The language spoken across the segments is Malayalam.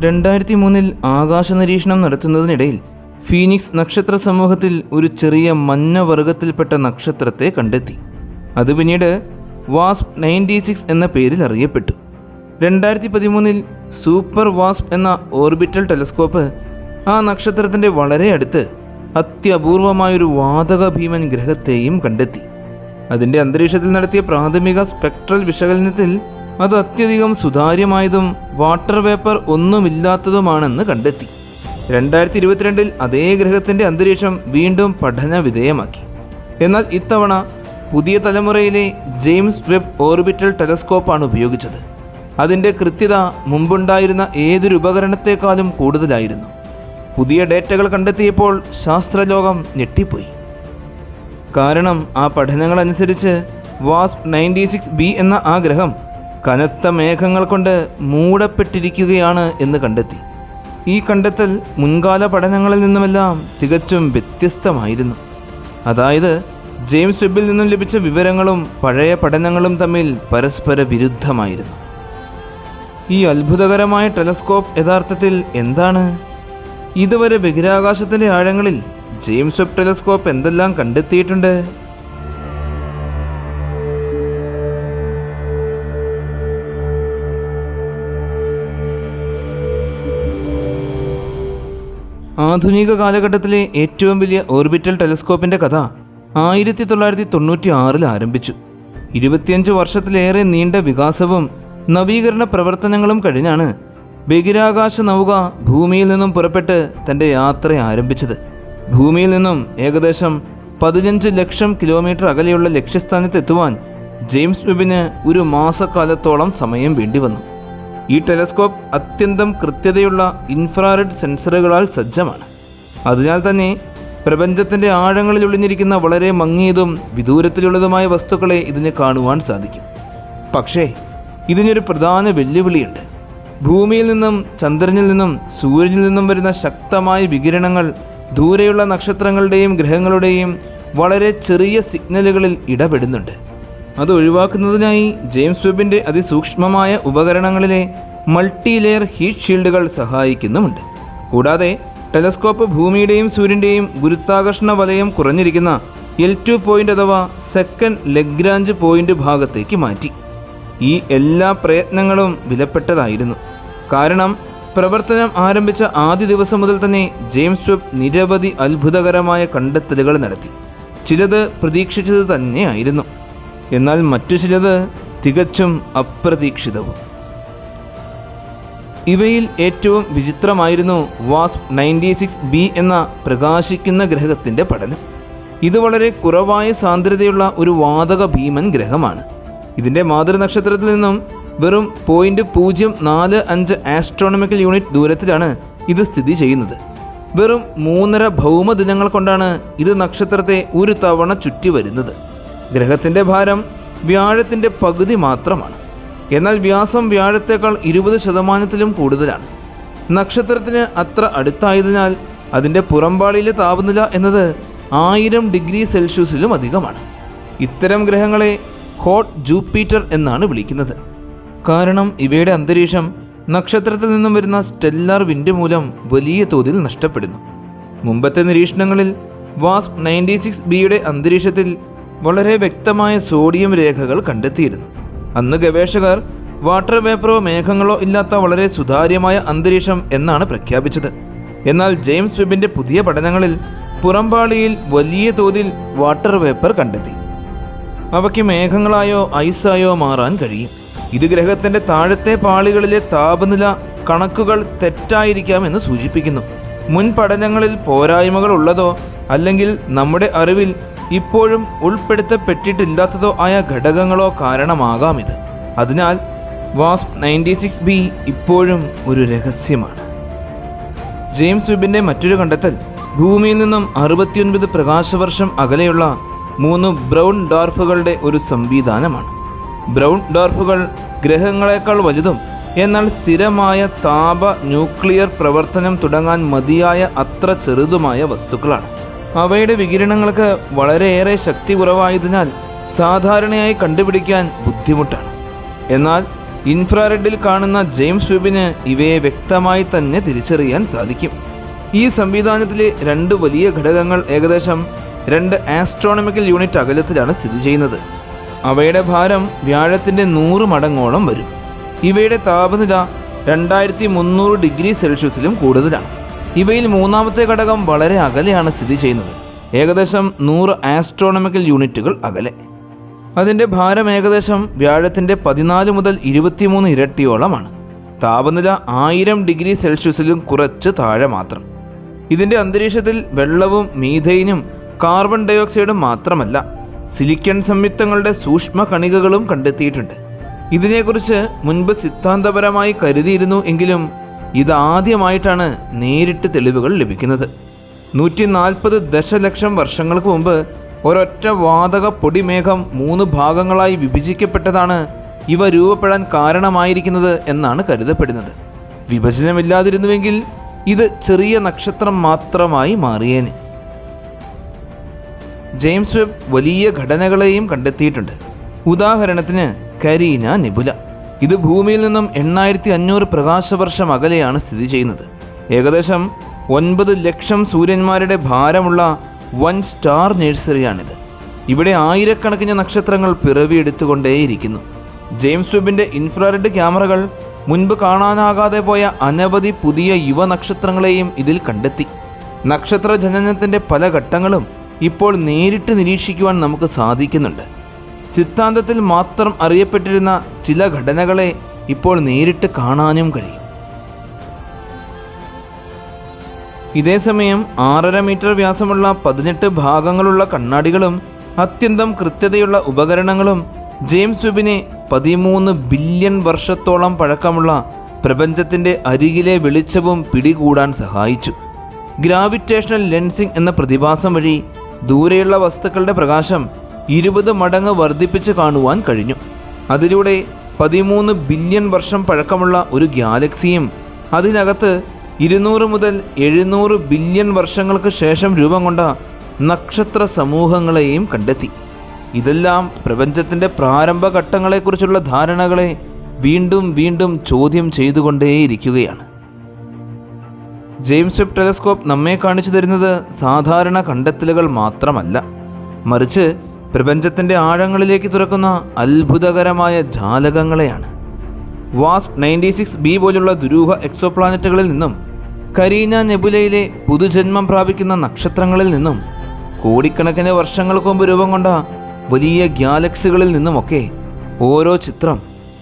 2003 ആകാശ നിരീക്ഷണം നടത്തുന്നതിനിടയിൽ ഫീനിക്സ് നക്ഷത്ര സമൂഹത്തിൽ ഒരു ചെറിയ മഞ്ഞ വർഗത്തിൽപ്പെട്ട നക്ഷത്രത്തെ കണ്ടെത്തി. അത് പിന്നീട് വാസ്പ് 96 എന്ന പേരിൽ അറിയപ്പെട്ടു. 2013 സൂപ്പർ വാസ്പ് എന്ന ഓർബിറ്റൽ ടെലസ്കോപ്പ് ആ നക്ഷത്രത്തിൻ്റെ വളരെ അടുത്ത് അത്യപൂർവമായൊരു വാതക ഭീമൻ ഗ്രഹത്തെയും കണ്ടെത്തി. അതിൻ്റെ അന്തരീക്ഷത്തിൽ നടത്തിയ പ്രാഥമിക സ്പെക്ട്രൽ വിശകലനത്തിൽ അത് അത്യധികം സുതാര്യമായതും വാട്ടർ വേപ്പർ ഒന്നുമില്ലാത്തതുമാണെന്ന് കണ്ടെത്തി. 2022 അതേ ഗ്രഹത്തിൻ്റെ അന്തരീക്ഷം വീണ്ടും പഠന വിധേയമാക്കി. എന്നാൽ ഇത്തവണ പുതിയ തലമുറയിലെ ജെയിംസ് വെബ് ഓർബിറ്റൽ ടെലസ്കോപ്പാണ് ഉപയോഗിച്ചത്. അതിൻ്റെ കൃത്യത മുമ്പുണ്ടായിരുന്ന ഏതൊരു ഉപകരണത്തെക്കാളും കൂടുതലായിരുന്നു. പുതിയ ഡേറ്റകൾ കണ്ടെത്തിയപ്പോൾ ശാസ്ത്രലോകം ഞെട്ടിപ്പോയി. കാരണം ആ പഠനങ്ങളനുസരിച്ച് വാസ്പ് 96b എന്ന ആ ഗ്രഹം കനത്ത മേഘങ്ങൾ കൊണ്ട് മൂടപ്പെട്ടിരിക്കുകയാണ് എന്ന് കണ്ടെത്തി. ഈ കണ്ടെത്തൽ മുൻകാല പഠനങ്ങളിൽ നിന്നുമെല്ലാം തികച്ചും വ്യത്യസ്തമായിരുന്നു. അതായത് ജെയിംസ് വെബിൽ നിന്നും ലഭിച്ച വിവരങ്ങളും പഴയ പഠനങ്ങളും തമ്മിൽ പരസ്പര വിരുദ്ധമായിരുന്നു. ഈ അത്ഭുതകരമായ ടെലസ്കോപ്പ് യഥാർത്ഥത്തിൽ എന്താണ്? ഇതുവരെ ബഹിരാകാശത്തിൻ്റെ ആഴങ്ങളിൽ ജെയിംസ് വെബ് ടെലസ്കോപ്പ് എന്തെല്ലാം കണ്ടെത്തിയിട്ടുണ്ട്? ആധുനിക കാലഘട്ടത്തിലെ ഏറ്റവും വലിയ ഓർബിറ്റൽ ടെലസ്കോപ്പിൻ്റെ കഥ 1996 ആരംഭിച്ചു. 25 വർഷത്തിലേറെ നീണ്ട വികാസവും നവീകരണ പ്രവർത്തനങ്ങളും കഴിഞ്ഞാണ് ബഹിരാകാശ നൗക ഭൂമിയിൽ നിന്നും പുറപ്പെട്ട് തൻ്റെ യാത്ര ആരംഭിച്ചത്. ഭൂമിയിൽ നിന്നും ഏകദേശം 15 ലക്ഷം കിലോമീറ്റർ അകലെയുള്ള ലക്ഷ്യസ്ഥാനത്തെത്തുവാൻ ജെയിംസ് വെബിന് ഒരു മാസക്കാലത്തോളം സമയം വേണ്ടിവന്നു. ഈ ടെലസ്കോപ്പ് അത്യന്തം കൃത്യതയുള്ള ഇൻഫ്രാറെഡ് സെൻസറുകളാൽ സജ്ജമാണ്. അതിനാൽ തന്നെ പ്രപഞ്ചത്തിൻ്റെ ആഴങ്ങളിൽ ഒളിഞ്ഞിരിക്കുന്ന വളരെ മങ്ങിയതും വിദൂരത്തിലുള്ളതുമായ വസ്തുക്കളെ ഇതിന് കാണുവാൻ സാധിക്കും. പക്ഷേ ഇതിനൊരു പ്രധാന വെല്ലുവിളിയുണ്ട്. ഭൂമിയിൽ നിന്നും ചന്ദ്രനിൽ നിന്നും സൂര്യനിൽ നിന്നും വരുന്ന ശക്തമായ വികിരണങ്ങൾ ദൂരെയുള്ള നക്ഷത്രങ്ങളുടെയും ഗ്രഹങ്ങളുടെയും വളരെ ചെറിയ സിഗ്നലുകളിൽ ഇടപെടുന്നുണ്ട്. അത് ഒഴിവാക്കുന്നതിനായി ജെയിംസ് വെബിൻ്റെ അതിസൂക്ഷ്മമായ ഉപകരണങ്ങളിലെ മൾട്ടി ലെയർ ഹീറ്റ് ഷീൽഡുകൾ സഹായിക്കുന്നുമുണ്ട്. കൂടാതെ ടെലസ്കോപ്പ് ഭൂമിയുടെയും സൂര്യൻ്റെയും ഗുരുത്വാകർഷണ വലയം കുറഞ്ഞിരിക്കുന്ന L2 പോയിൻ്റ് അഥവാ സെക്കൻഡ് ലഗ്രാഞ്ച് പോയിൻ്റ് ഭാഗത്തേക്ക് മാറ്റി. ഈ എല്ലാ പ്രയത്നങ്ങളും വിലപ്പെട്ടതായിരുന്നു. കാരണം പ്രവർത്തനം ആരംഭിച്ച ആദ്യ ദിവസം മുതൽ തന്നെ ജെയിംസ് വെബ് നിരവധി അത്ഭുതകരമായ കണ്ടെത്തലുകൾ നടത്തി. ചിലത് പ്രതീക്ഷിച്ചത് തന്നെയായിരുന്നു, എന്നാൽ മറ്റു ചിലത് തികച്ചും അപ്രതീക്ഷിതവും. ഇവയിൽ ഏറ്റവും വിചിത്രമായിരുന്നു വാസ്പ് 96b എന്ന പ്രകാശിക്കുന്ന ഗ്രഹത്തിൻ്റെ പഠനം. ഇത് വളരെ കുറവായ സാന്ദ്രതയുള്ള ഒരു വാതക ഭീമൻ ഗ്രഹമാണ്. ഇതിൻ്റെ മാതൃനക്ഷത്രത്തിൽ നിന്നും വെറും 0.045 ആസ്ട്രോണമിക്കൽ യൂണിറ്റ് ദൂരത്തിലാണ് ഇത് സ്ഥിതി ചെയ്യുന്നത്. വെറും 3.5 ഭൗമദിനങ്ങൾ കൊണ്ടാണ് ഇത് നക്ഷത്രത്തെ ഒരു തവണ ചുറ്റി വരുന്നത്. ഗ്രഹത്തിൻ്റെ ഭാരം വ്യാഴത്തിൻ്റെ പകുതി മാത്രമാണ്. എന്നാൽ വ്യാസം വ്യാഴത്തേക്കാൾ 20% കൂടുതലാണ്. നക്ഷത്രത്തിന് അത്ര അടുത്തായതിനാൽ അതിൻ്റെ പുറംപാളിയിലെ താപനില എന്നത് 1000 ഡിഗ്രി സെൽഷ്യസിലും അധികമാണ്. ഇത്തരം ഗ്രഹങ്ങളെ ഹോട്ട് ജൂപ്പിറ്റർ എന്നാണ് വിളിക്കുന്നത്. കാരണം ഇവയുടെ അന്തരീക്ഷം നക്ഷത്രത്തിൽ നിന്നും വരുന്ന സ്റ്റെല്ലാർ വിൻഡ് മൂലം വലിയ തോതിൽ നഷ്ടപ്പെടുന്നു. മുമ്പത്തെ നിരീക്ഷണങ്ങളിൽ വാസ്പ് 96bയുടെ അന്തരീക്ഷത്തിൽ വളരെ വ്യക്തമായ സോഡിയം രേഖകൾ കണ്ടെത്തിയിരുന്നു. അന്ന് ഗവേഷകർ വാട്ടർ വേപ്പറോ മേഘങ്ങളോ ഇല്ലാത്ത വളരെ സുതാര്യമായ അന്തരീക്ഷം എന്നാണ് പ്രഖ്യാപിച്ചത്. എന്നാൽ ജെയിംസ് വെബിൻ്റെ പുതിയ പഠനങ്ങളിൽ പുറംപാളിയിൽ വലിയ തോതിൽ വാട്ടർ വേപ്പർ കണ്ടെത്തി. അവയ്ക്ക് മേഘങ്ങളായോ ഐസായോ മാറാൻ കഴിയും. ഇത് ഗ്രഹത്തിൻ്റെ താഴത്തെ പാളികളിലെ താപനില കണക്കുകൾ തെറ്റായിരിക്കാമെന്ന് സൂചിപ്പിക്കുന്നു. മുൻ പഠനങ്ങളിൽ പോരായ്മകൾ ഉള്ളതോ അല്ലെങ്കിൽ നമ്മുടെ അറിവിൽ ഇപ്പോഴും ഉൾപ്പെടുത്തപ്പെട്ടിട്ടില്ലാത്തതോ ആയ ഘടകങ്ങളോ കാരണമാകാം ഇത്. അതിനാൽ വാസ്പ് 96b ഇപ്പോഴും ഒരു രഹസ്യമാണ്. ജെയിംസ് വെബിൻ്റെ മറ്റൊരു കണ്ടെത്തൽ ഭൂമിയിൽ നിന്നും 69 പ്രകാശവർഷം അകലെയുള്ള 3 ബ്രൗൺ ഡ്വാർഫുകളുടെ ഒരു സംവിധാനമാണ്. ബ്രൗൺ ഡ്വാർഫുകൾ ഗ്രഹങ്ങളെക്കാൾ വലുതും എന്നാൽ സ്ഥിരമായ താപ ന്യൂക്ലിയർ പ്രവർത്തനം തുടങ്ങാൻ മതിയായ അത്ര ചെറുതുമായ വസ്തുക്കളാണ്. അവയുടെ വികിരണങ്ങൾക്ക് വളരെയേറെ ശക്തി കുറവായതിനാൽ സാധാരണയായി കണ്ടുപിടിക്കാൻ ബുദ്ധിമുട്ടാണ്. എന്നാൽ ഇൻഫ്രാറെഡിൽ കാണുന്ന ജെയിംസ് വെബിന് ഇവയെ വ്യക്തമായി തന്നെ തിരിച്ചറിയാൻ സാധിക്കും. ഈ സംവിധാനത്തിലെ 2 വലിയ ഘടകങ്ങൾ ഏകദേശം 2 ആസ്ട്രോണമിക്കൽ യൂണിറ്റ് അകലത്തിലാണ് സ്ഥിതി ചെയ്യുന്നത്. അവയുടെ ഭാരം വ്യാഴത്തിൻ്റെ 100 മടങ്ങോളം വരും. ഇവയുടെ താപനില 2300 ഡിഗ്രി സെൽഷ്യസിലും കൂടുതലാണ്. ഇവയിൽ മൂന്നാമത്തെ ഘടകം വളരെ അകലെയാണ് സ്ഥിതി ചെയ്യുന്നത്, ഏകദേശം 100 ആസ്ട്രോണമിക്കൽ യൂണിറ്റുകൾ അകലെ. അതിൻ്റെ ഭാരം ഏകദേശം വ്യാഴത്തിൻ്റെ 14 മുതൽ 23 ഇരട്ടിയോളമാണ്. താപനില 1000 ഡിഗ്രി സെൽഷ്യസിലും കുറച്ച് താഴെ മാത്രം. ഇതിൻ്റെ അന്തരീക്ഷത്തിൽ വെള്ളവും മീഥൈനും കാർബൺ ഡയോക്സൈഡും മാത്രമല്ല, സിലിക്കൺ സംയുക്തങ്ങളുടെ സൂക്ഷ്മ കണികകളും കണ്ടെത്തിയിട്ടുണ്ട്. ഇതിനെക്കുറിച്ച് മുൻപ് സിദ്ധാന്തപരമായി കരുതിയിരുന്നു എങ്കിലും ഇതാദ്യമായിട്ടാണ് നേരിട്ട് തെളിവുകൾ ലഭിക്കുന്നത്. 140 ദശലക്ഷം വർഷങ്ങൾക്ക് മുമ്പ് ഒരൊറ്റ വാതക പൊടിമേഘം 3 ഭാഗങ്ങളായി വിഭജിക്കപ്പെട്ടതാണ് ഇവ രൂപപ്പെടാൻ കാരണമായിരിക്കുന്നത് എന്നാണ് കരുതപ്പെടുന്നത്. വിഭജനമില്ലാതിരുന്നുവെങ്കിൽ ഇത് ചെറിയ നക്ഷത്രം മാത്രമായി മാറിയേനെ. ജെയിംസ് വെബ് വലിയ ഘടനകളെയും കണ്ടെത്തിയിട്ടുണ്ട്. ഉദാഹരണത്തിന് കരീന നെബുല. ഇത് ഭൂമിയിൽ നിന്നും 8500 പ്രകാശവർഷം അകലെയാണ് സ്ഥിതി ചെയ്യുന്നത്. ഏകദേശം 9 ലക്ഷം സൂര്യന്മാരുടെ ഭാരമുള്ള വൻ സ്റ്റാർ നഴ്സറിയാണിത്. ഇവിടെ ആയിരക്കണക്കിന് നക്ഷത്രങ്ങൾ പിറവിയെടുത്തുകൊണ്ടേയിരിക്കുന്നു. ജെയിംസ് വെബിൻ്റെ ഇൻഫ്രാറെഡ് ക്യാമറകൾ മുൻപ് കാണാനാകാതെ പോയ അനവധി പുതിയ യുവനക്ഷത്രങ്ങളെയും ഇതിൽ കണ്ടെത്തി. നക്ഷത്ര ജനനത്തിൻ്റെ പല ഘട്ടങ്ങളും ഇപ്പോൾ നേരിട്ട് നിരീക്ഷിക്കുവാൻ നമുക്ക് സാധിക്കുന്നുണ്ട്. സിദ്ധാന്തത്തിൽ മാത്രം അറിയപ്പെട്ടിരുന്ന ചില ഘടനകളെ ഇപ്പോൾ നേരിട്ട് കാണാനും കഴിയും. ഇതേസമയം 6.5 മീറ്റർ വ്യാസമുള്ള 18 ഭാഗങ്ങളുള്ള കണ്ണാടികളും അത്യന്തം കൃത്യതയുള്ള ഉപകരണങ്ങളും ജെയിംസ് വെബിനെ 13 ബില്യൺ വർഷത്തോളം പഴക്കമുള്ള പ്രപഞ്ചത്തിൻ്റെ അരികിലെ വെളിച്ചവും പിടികൂടാൻ സഹായിച്ചു. ഗ്രാവിറ്റേഷണൽ ലെൻസിംഗ് എന്ന പ്രതിഭാസം വഴി ദൂരെയുള്ള വസ്തുക്കളുടെ പ്രകാശം 20 മടങ്ങ് വർദ്ധിപ്പിച്ച് കാണുവാൻ കഴിഞ്ഞു. അതിലൂടെ 13 ബില്യൺ വർഷം പഴക്കമുള്ള ഒരു ഗാലക്സിയും അതിനകത്ത് 200 മുതൽ 700 ബില്യൺ വർഷങ്ങൾക്ക് ശേഷം രൂപം കൊണ്ട നക്ഷത്ര സമൂഹങ്ങളെയും കണ്ടെത്തി. ഇതെല്ലാം പ്രപഞ്ചത്തിൻ്റെ പ്രാരംഭഘട്ടങ്ങളെക്കുറിച്ചുള്ള ധാരണകളെ വീണ്ടും വീണ്ടും ചോദ്യം ചെയ്തുകൊണ്ടേയിരിക്കുകയാണ്. ജെയിംസ് വെബ് ടെലസ്കോപ്പ് നമ്മെ കാണിച്ചു തരുന്നത് സാധാരണ കണ്ടെത്തലുകൾ മാത്രമല്ല, മറിച്ച് പ്രപഞ്ചത്തിൻ്റെ ആഴങ്ങളിലേക്ക് തുറക്കുന്ന അത്ഭുതകരമായ ജാലകങ്ങളെയാണ്. വാസ്പ് 96b പോലുള്ള ദുരൂഹ എക്സോപ്ലാനറ്റുകളിൽ നിന്നും, കരീന നെബുലയിലെ പുതുജന്മം പ്രാപിക്കുന്ന നക്ഷത്രങ്ങളിൽ നിന്നും, കോടിക്കണക്കിന് വർഷങ്ങൾക്ക് മുമ്പ് രൂപം കൊണ്ട വലിയ ഗാലക്സികളിൽ നിന്നുമൊക്കെ ഓരോ ചിത്രം,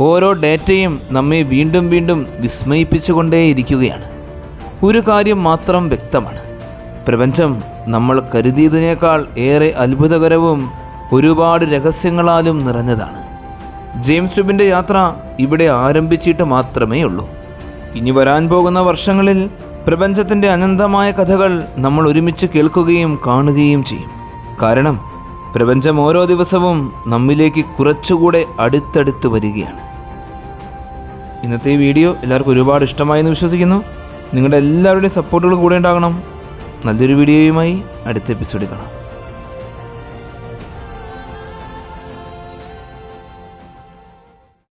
ഓരോ ഡേറ്റയും നമ്മെ വീണ്ടും വീണ്ടും വിസ്മയിപ്പിച്ചുകൊണ്ടേയിരിക്കുകയാണ്. ഒരു കാര്യം മാത്രം വ്യക്തമാണ്: പ്രപഞ്ചം നമ്മൾ കരുതിയതിനേക്കാൾ ഏറെ അത്ഭുതകരവും ഒരുപാട് രഹസ്യങ്ങളാലും നിറഞ്ഞതാണ്. ജെയിംസ് വെബിൻ്റെ യാത്ര ഇവിടെ ആരംഭിച്ചിട്ട് മാത്രമേ ഉള്ളൂ. ഇനി വരാൻ പോകുന്ന വർഷങ്ങളിൽ പ്രപഞ്ചത്തിൻ്റെ അനന്തമായ കഥകൾ നമ്മൾ ഒരുമിച്ച് കേൾക്കുകയും കാണുകയും ചെയ്യും. കാരണം പ്രപഞ്ചം ഓരോ ദിവസവും നമ്മിലേക്ക് കുറച്ചുകൂടെ അടുത്തടുത്ത് വരികയാണ്. ഇന്നത്തെ ഈ വീഡിയോ എല്ലാവർക്കും ഒരുപാട് ഇഷ്ടമായെന്ന് വിശ്വസിക്കുന്നു. നിങ്ങളുടെ എല്ലാവരുടെയും സപ്പോർട്ടുകൾ കൂടെ ഉണ്ടാകണം. നല്ലൊരു വീഡിയോയുമായി അടുത്ത എപ്പിസോഡിൽ കാണാം.